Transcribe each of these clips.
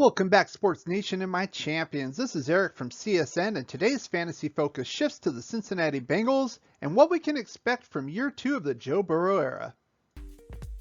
Welcome back, Sports Nation and my champions. This is Eric from CSN, and today's fantasy focus shifts to the Cincinnati Bengals and what we can expect from year 2 of the Joe Burrow era.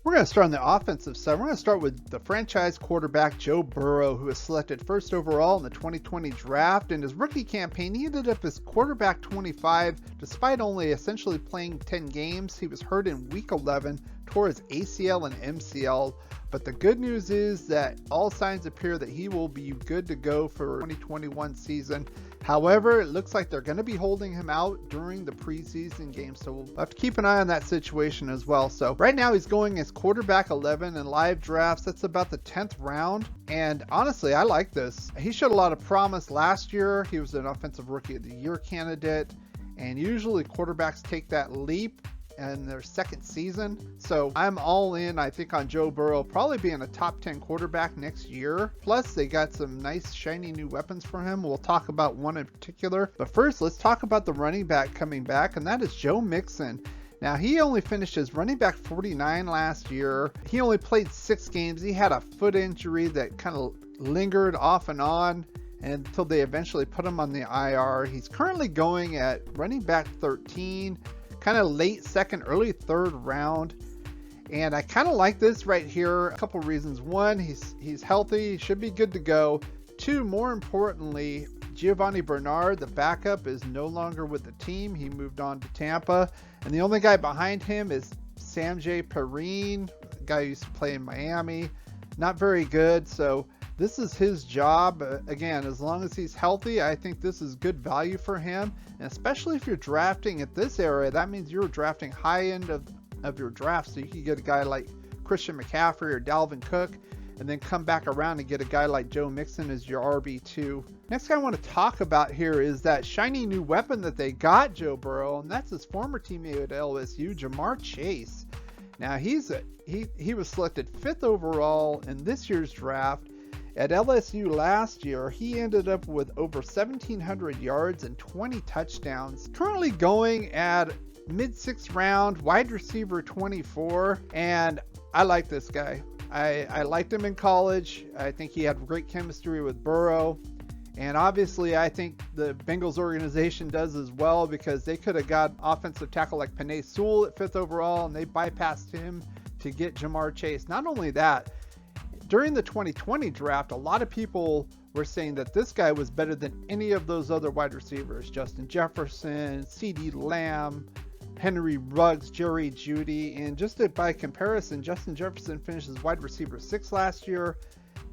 We're going to start on the offensive side. We're going to start with the franchise quarterback Joe Burrow, who was selected first overall in the 2020 draft. In his rookie campaign, he ended up as quarterback 25, despite only essentially playing 10 games. He was hurt in week 11, tore his ACL and MCL. But the good news is that all signs appear that he will be good to go for 2021 season. However, it looks like they're going to be holding him out during the preseason games, so we'll have to keep an eye on that situation as well. So right now he's going as quarterback 11 in live drafts. That's about the 10th round. And honestly, I like this. He showed a lot of promise last year. He was an offensive rookie of the year candidate. And usually quarterbacks take that leap in their second season. So I'm all in, I think, on Joe Burrow probably being a top 10 quarterback next year. Plus, they got some nice shiny new weapons for him. We'll talk about one in particular. But first, let's talk about the running back coming back, and that is Joe Mixon. Now, he only finished as running back 49 last year. He only played 6 games. He had a foot injury that kind of lingered off and on until they eventually put him on the IR. He's currently going at running back 13, kind of late second, early third round. And I kind of like this right here. A couple reasons. One, he's healthy, should be good to go. 2, more importantly, Giovanni Bernard, the backup, is no longer with the team. He moved on to Tampa. And the only guy behind him is Samjay Perine, a guy who used to play in Miami. Not very good. So this is his job. Again, as long as he's healthy, I think this is good value for him. And especially if you're drafting at this area, that means you're drafting high end of your draft. So you can get a guy like Christian McCaffrey or Dalvin Cook, and then come back around and get a guy like Joe Mixon as your RB2. Next guy I want to talk about here is that shiny new weapon that they got Joe Burrow, and that's his former teammate at LSU, Jamar Chase. Now he was selected 5th overall in this year's draft. At LSU last year, he ended up with over 1,700 yards and 20 touchdowns. Currently going at mid-6th round, wide receiver 24, and I like this guy. I liked him in college. I think he had great chemistry with Burrow. And obviously, I think the Bengals organization does as well, because they could have got offensive tackle like Penei Sewell at 5th overall, and they bypassed him to get Jamar Chase. Not only that, during the 2020 draft, a lot of people were saying that this guy was better than any of those other wide receivers. Justin Jefferson, CeeDee Lamb, Henry Ruggs, Jerry Jeudy. And just by comparison, Justin Jefferson finished as wide receiver 6 last year.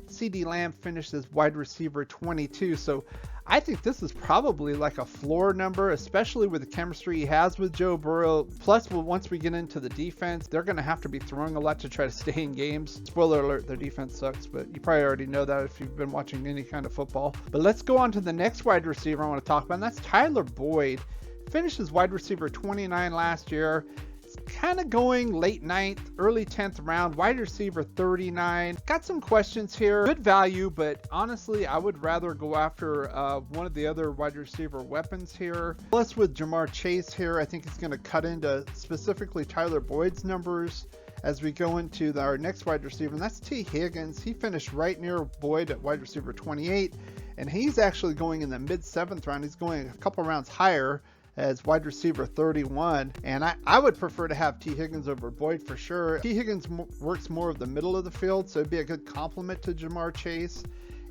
CeeDee Lamb finished as wide receiver 22. So I think this is probably like a floor number, especially with the chemistry he has with Joe Burrow. Plus, once we get into the defense, they're going to have to be throwing a lot to try to stay in games. Spoiler alert, their defense sucks, but you probably already know that if you've been watching any kind of football. But let's go on to the next wide receiver I want to talk about, and that's Tyler Boyd. Finished as wide receiver 29 last year. Kind of going late 9th, early 10th round, wide receiver 39. Got some questions here. Good value, but honestly, I would rather go after one of the other wide receiver weapons here. Plus, with Jamar Chase here, I think it's going to cut into specifically Tyler Boyd's numbers as we go into our next wide receiver, and that's T. Higgins. He finished right near Boyd at wide receiver 28, and he's actually going in the mid-7th round. He's going a couple rounds higher as wide receiver 31, and I would prefer to have T. Higgins over Boyd for sure. T. Higgins works more of the middle of the field, so it'd be a good complement to Jamar Chase.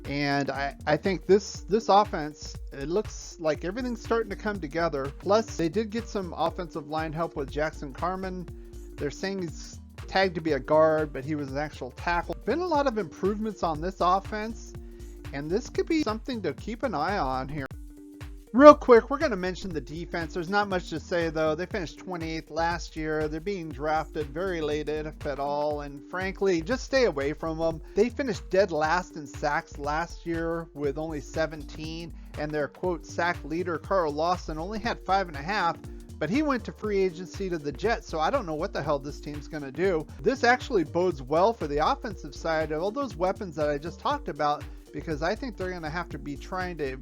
And I think this offense, it looks like everything's starting to come together. Plus, they did get some offensive line help with Jackson Carman. They're saying he's tagged to be a guard, but he was an actual tackle. Been a lot of improvements on this offense, and this could be something to keep an eye on here. Real quick, we're going to mention the defense. There's not much to say, though. They finished 28th last year. They're being drafted very late, if at all. And frankly, just stay away from them. They finished dead last in sacks last year with only 17. And their, quote, sack leader, Carl Lawson, only had 5.5. But he went to free agency to the Jets, so I don't know what the hell this team's going to do. This actually bodes well for the offensive side of all those weapons that I just talked about, because I think they're going to have to be trying to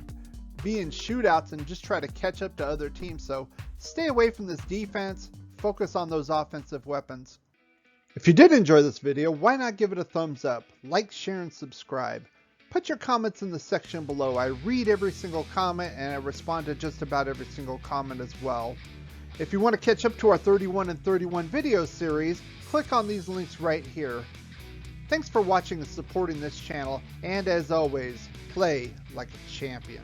be in shootouts and just try to catch up to other teams. So stay away from this defense, focus on those offensive weapons. If you did enjoy this video, why not give it a thumbs up, like, share, and subscribe. Put your comments in the section below. I read every single comment and I respond to just about every single comment as well. If you want to catch up to our 31 and 31 video series, click on these links right here. Thanks for watching and supporting this channel, and as always, play like a champion.